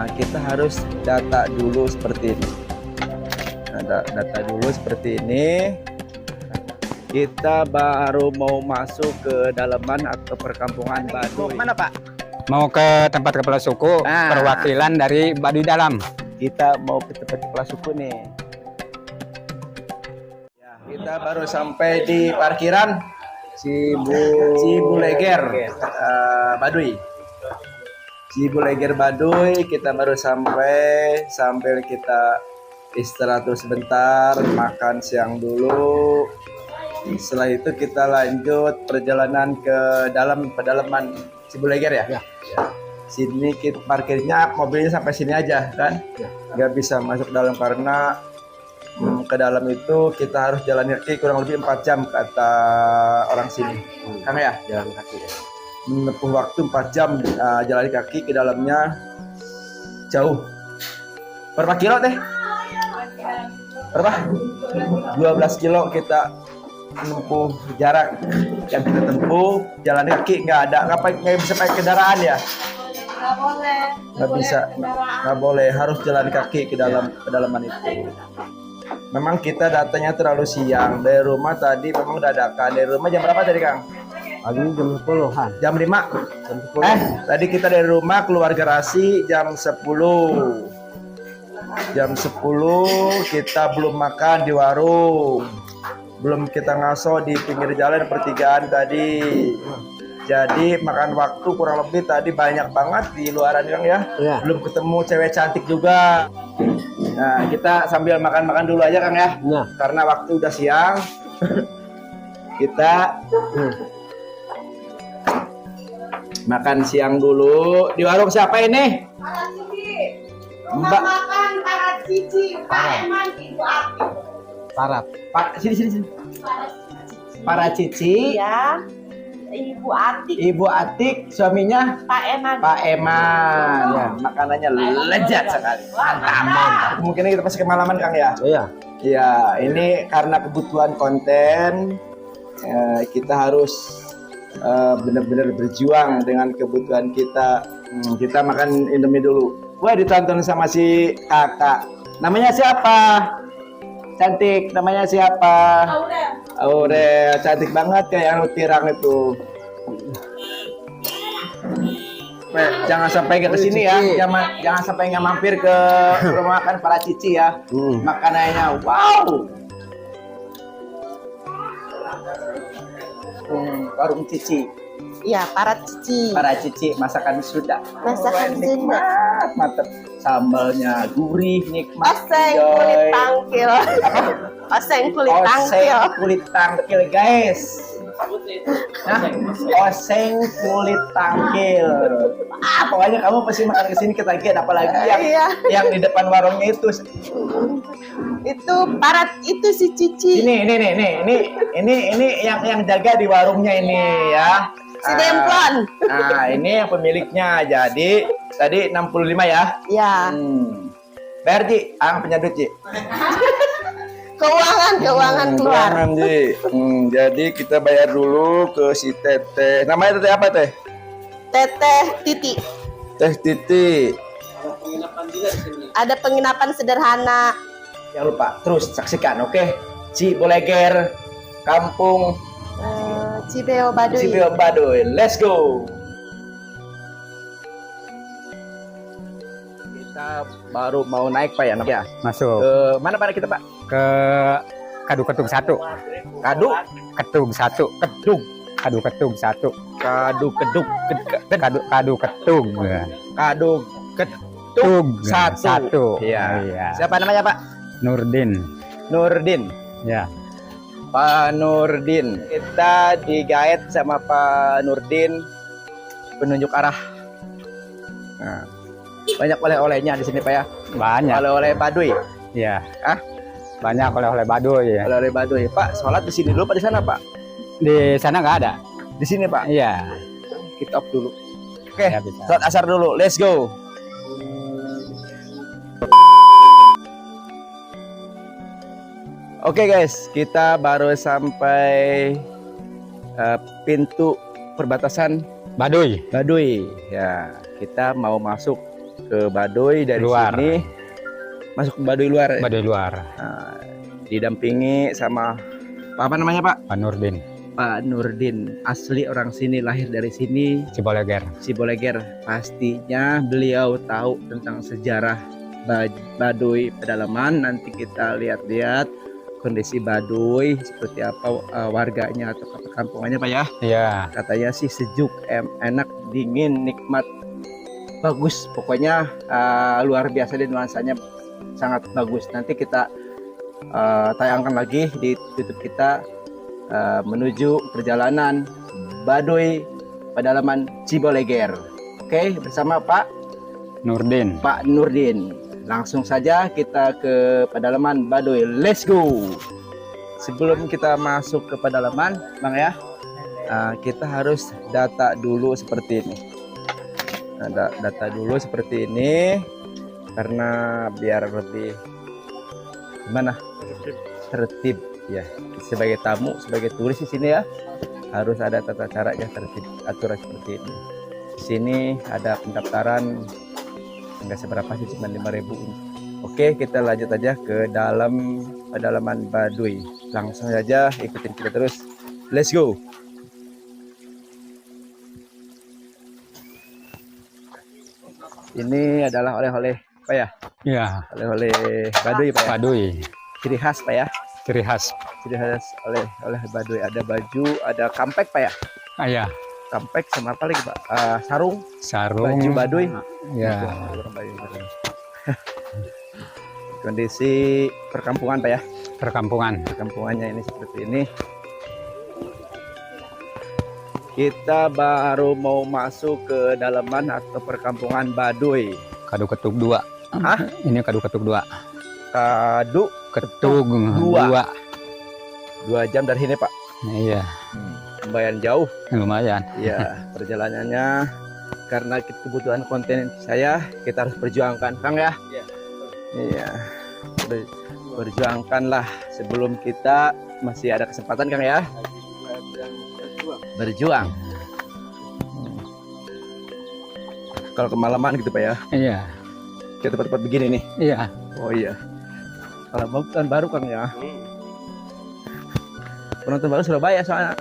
Nah, kita harus data dulu seperti ini. Nah, data dulu seperti ini. Kita baru mau masuk ke dalaman atau perkampungan Baduy. Mana Pak? Mau ke tempat kepala suku, perwakilan dari Baduy Dalam. Kita mau ke tempat kepala suku nih. Ya, kita baru sampai di parkiran Cibuleger Baduy. Cibuleger Baduy, kita baru sampai, sambil kita istirahat sebentar, makan siang dulu. Setelah itu kita lanjut perjalanan ke dalam pedalaman Cibuleger ya. Ya. Sini kita parkirnya mobilnya sampai sini aja kan. Ya. Nggak bisa masuk dalam karena ke dalam itu kita harus jalan kaki kurang lebih 4 jam kata orang sini. Karena ya jalan kaki ya. Menempuh waktu 4 jam jalan kaki ke dalamnya jauh. Berapa kilo teh? Berapa? 12 kilo kita menempuh jarak yang kita tempuh jalan kaki, nggak bisa pakai kendaraan ya. Nggak bisa, nggak boleh, harus jalan kaki ke dalam pedalaman itu. Memang kita datanya terlalu siang dari rumah tadi, memang dadakan. Dari rumah jam berapa tadi Kang? Pagi jam 10-an. Jam 5? Jam 10. Tadi kita dari rumah keluar garasi jam 10. Jam 10 kita belum makan di warung. Belum kita ngaso di pinggir jalan pertigaan tadi. Jadi makan waktu kurang lebih tadi banyak banget di luaran Kang ya. Ya. Belum ketemu cewek cantik juga. Nah, kita sambil makan-makan dulu aja Kang ya. Ya. Karena waktu udah siang. Kita makan siang dulu di warung siapa ini? Para Cici. Mbak makan para Cici, Pak Eman, Ibu Ati. Parap. Pak sini. Para Cici. Ya. Ibu Atik. Ibu Atik, suaminya Pak Eman. Pak Eman. Ya, makanannya lezat sekali. Mantap. Mungkin kita pasti kemalaman Kang ya. Iya. Ya, ini karena kebutuhan konten kita harus benar-benar berjuang dengan kebutuhan kita. Kita makan Indomie dulu. Wah, ditonton sama si kakak. Namanya siapa? Cantik, namanya siapa? Aurel, cantik banget kayak yang tirang itu. Jangan sampai ke sini ya, jangan sampai nggak mampir ke rumah makan para Cici ya. Makanannya wow. Warung Cici. Iya, para Cici. Para Cici masakan Sunda. Masakan Sunda. Mantep. Sambalnya gurih, nikmat. Oseng kulit tangkil. Oseng kulit tangkil. Oseng kulit tangkil, guys. Oseng kulit tangkil. Pokoknya kamu pasti makan kesini ketagihan, apalagi yang di depan warungnya itu. Itu para itu si Cici. Ini yang jaga di warungnya ini ya. Si Demplon. Nah, ini yang pemiliknya. Jadi tadi 65 ya? Ya. Bayar Ci, punya duit Ci. Keuangan keluar. Keuangan Ci. Jadi kita bayar dulu ke si Teteh. Namanya Teteh apa Teh? Teteh Titi. Teh Titi. Ada penginapan sederhana. Jangan lupa terus saksikan, oke? Cibuleger, Kampung Cibeo Baduy. Cibeo Baduy. Let's go. Kita baru mau naik Pak ya? Masuk. Mana kita Pak? Ke Kadu Ketung 1. Kadu Ketung 1. Kedung. Kadu Ketung 1. Kadu Kedung. Kadu Ketung. Kadu Ketung 1. Iya. Siapa namanya Pak? Nurdin. Ya. Pak Nurdin. Kita digait sama Pak Nurdin penunjuk arah. Nah, banyak oleh-olehnya di sini Pak ya. Banyak. Oleh-oleh Baduy. Ya. Banyak oleh-oleh Baduy ya. Oleh-oleh Baduy. Pak, sholat di sini dulu Pak, di sana Pak? Di sana nggak ada. Di sini Pak. Iya. Kita off dulu. Oke. Ya, sholat asar dulu. Let's go. Oke guys, kita baru sampai pintu perbatasan Baduy. Ya, kita mau masuk ke Baduy dari Luar. sini masuk ke Baduy luar. Baduy luar. Nah, didampingi sama apa namanya Pak? Pak Nurdin Pak Nurdin, asli orang sini, lahir dari sini, Ciboleger. Ciboleger. Pastinya beliau tahu tentang sejarah Baduy pedalaman. Nanti kita lihat-lihat kondisi Baduy seperti apa, warganya atau perkampungannya Pak ya. Iya. Katanya sih sejuk, enak, dingin, nikmat, bagus. Pokoknya luar biasa dan nuansanya sangat bagus. Nanti kita tayangkan lagi di YouTube kita menuju perjalanan Baduy pedalaman Ciboleger. Oke, bersama Pak Nurdin. Nurdin. Langsung saja kita ke pedalaman Baduy. Let's go. Sebelum kita masuk ke pedalaman, Bang ya, kita harus data dulu seperti ini. Data dulu seperti ini karena biar lebih gimana? Tertib ya. Sebagai tamu, sebagai turis di sini ya, harus ada tata caranya, tertib, aturan seperti ini. Di sini ada pendaftaran enggak seberapa sih, cuma 5.000. Oke, kita lanjut aja ke dalam pedalaman Baduy. Langsung saja ikutin kita terus. Let's go. Ini adalah oleh-oleh Pak ya? Iya. Oleh-oleh Baduy Pak ya? Baduy. Ciri khas Pak ya? Ciri khas. Ciri khas oleh Baduy. Ada baju, ada kampek Pak ya? Iya. Kampek sama apa lagi Pak? Sarung, Sarung. baju Baduy. Ya. Kondisi perkampungan Pak ya? Perkampungan. Perkampungannya ini seperti ini. Kita baru mau masuk ke dalaman atau perkampungan Baduy. Kadu Ketuk 2. Hah? Ini Kadu Ketuk 2. Kadu Ketuk 2. 2 jam dari sini Pak. Iya. Lumayan jauh. Lumayan. Iya, perjalanannya karena kebutuhan konten saya, kita harus perjuangkan, Kang ya. Iya. Berjuangkanlah sebelum kita masih ada kesempatan, Kang ya. Berjuang. Kalau kemalaman gitu Pak ya. Iya. Ke tempat-tempat begini nih. Iya. Oh iya. Kalau mau tahun baru Kang ya. Penonton baru Surabaya soalnya.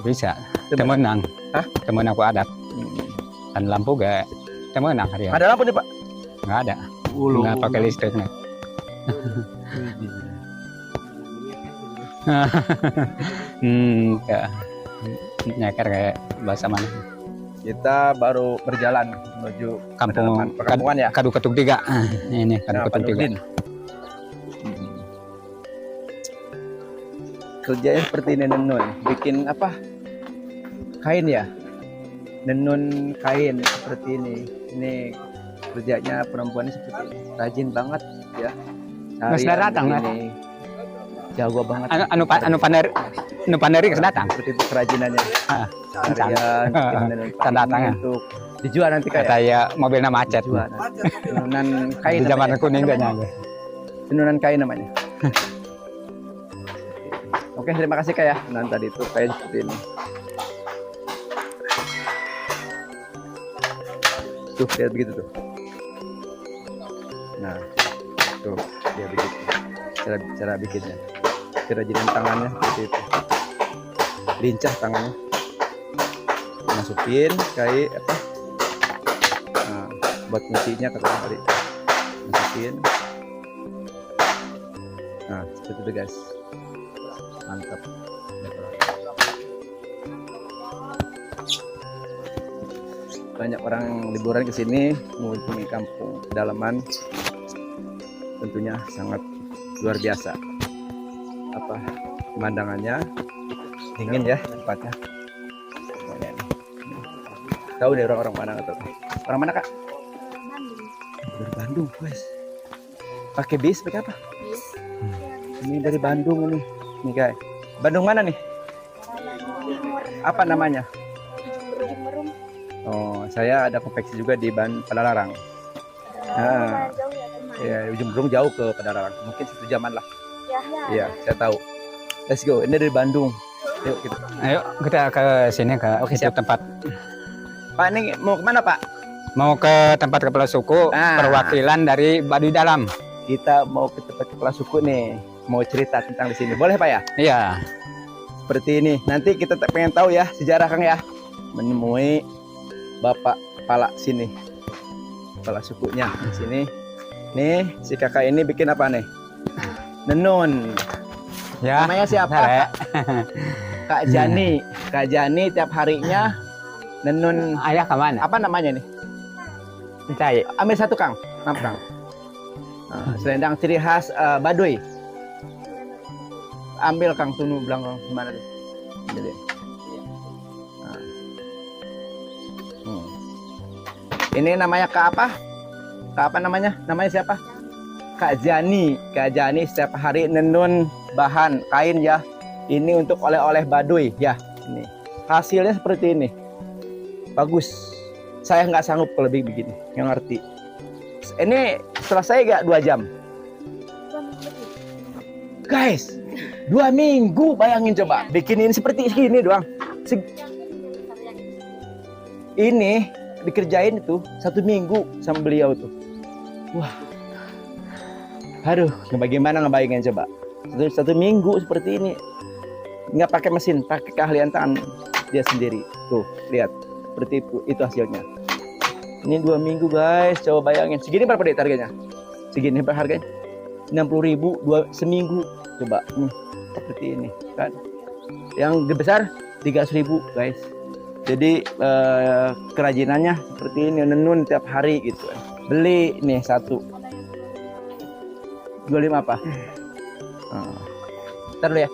Bisa. Temenang. Hah? Temen aku adat. Dan lampu gak temenang hari ini. Ada lampu nih Pak? Nggak ada. Nggak pakai listriknya. Kayak nyeker kayak bahasa mana. Kita baru berjalan menuju perkampungan ya. Kadu Ketuk 3. Ini Kadu Nah, Ketuk 3. Kerjanya seperti ini Nenun, bikin apa? Kain ya. Nenun kain seperti ini. Ini kerjanya perempuan seperti ini. Rajin banget ya. Mas datang ini jago banget. Anu paneri datang. Seperti itu kerajinannya. Harian bikin datang ya. untuk dijual nanti kayak. Kata ya mobilnya macet. Dijual nanti. Tenunan kain. Di zaman namanya. kuning gak nyampe. Tenunan kain namanya. Oke, terima kasih Kak ya. Nah, tadi itu kain seperti ini. Tuh, lihat begitu tuh. Nah, tuh dia begitu. Cara bikinnya. Kerajinan tangannya seperti itu. Lincah tangannya. Masukin kayak apa? Nah, buat nyucinya katanya tadi. Masukin. Nah, seperti itu guys. Mantap. Banyak orang liburan ke sini mengunjungi kampung pedalaman, tentunya sangat luar biasa. Apa pemandangannya, dingin ya tempatnya. Tahu deh orang-orang mana atau orang mana Kak? Dari Bandung guys. Pakai bis pakai apa? Ini dari Bandung ini. Nih guys. Bandung mana nih? Apa namanya? Oh, saya ada konveksi juga di Padalarang. Nah, Ya, ujung Berung jauh ke Padalarang. Mungkin 1 jaman lah. Ya. Iya, saya tahu. Let's go. Ini dari Bandung. Yuk kita. Ayo kita ke sini ke Oke, itu siap. tempat. Pak, ini mau kemana Pak? Mau ke tempat kepala suku Ah. perwakilan dari Baduy Dalam. Kita mau ke tempat kepala suku nih. Mau cerita tentang di sini. Boleh Pak ya? Iya. Seperti ini. Nanti kita pengen tahu ya sejarah Kang ya. Menemui Bapak kepala sini. Kepala sukunya di sini. Nih, si kakak ini bikin apa nih? Nenun. Ya. Namanya siapa? bentar ya. Kak Jani. Kak Jani tiap harinya nenun. Ayah kemana? Apa namanya nih? Mencari. Ambil satu Kang. Kenapa Kang? Nah, selendang ciri khas Baduy. Ambil Kang tunu belakang gimana tuh? Ambil deh. Nah. Ini namanya Kak apa? Kak apa namanya? Namanya siapa? Kak Jani. Kak Jani setiap hari nenun bahan kain ya. Ini untuk oleh-oleh Baduy ya. Ini hasilnya seperti ini. Bagus. Saya nggak sanggup kalau lebih begini. Yang ngerti. Ini selesai gak 2 jam? Guys, 2 minggu bayangin coba. Bikin ini seperti ini doang. Ini dikerjain itu 1 minggu sama beliau tuh. Wah. Aduh, bagaimana ngebayangin coba. 1 minggu seperti ini. Nggak pakai mesin, pakai keahlian tangan dia sendiri. Tuh, lihat. Seperti itu hasilnya. Ini 2 minggu guys, coba bayangin. Segini berapa deh harganya? Segini berapa harganya? 60.000 seminggu. Coba nih, seperti ini kan. Yang besar 300.000 guys. Jadi kerajinannya seperti ini, nenun tiap hari gitu. Beli nih 1. 25 apa? Ntar dulu ya.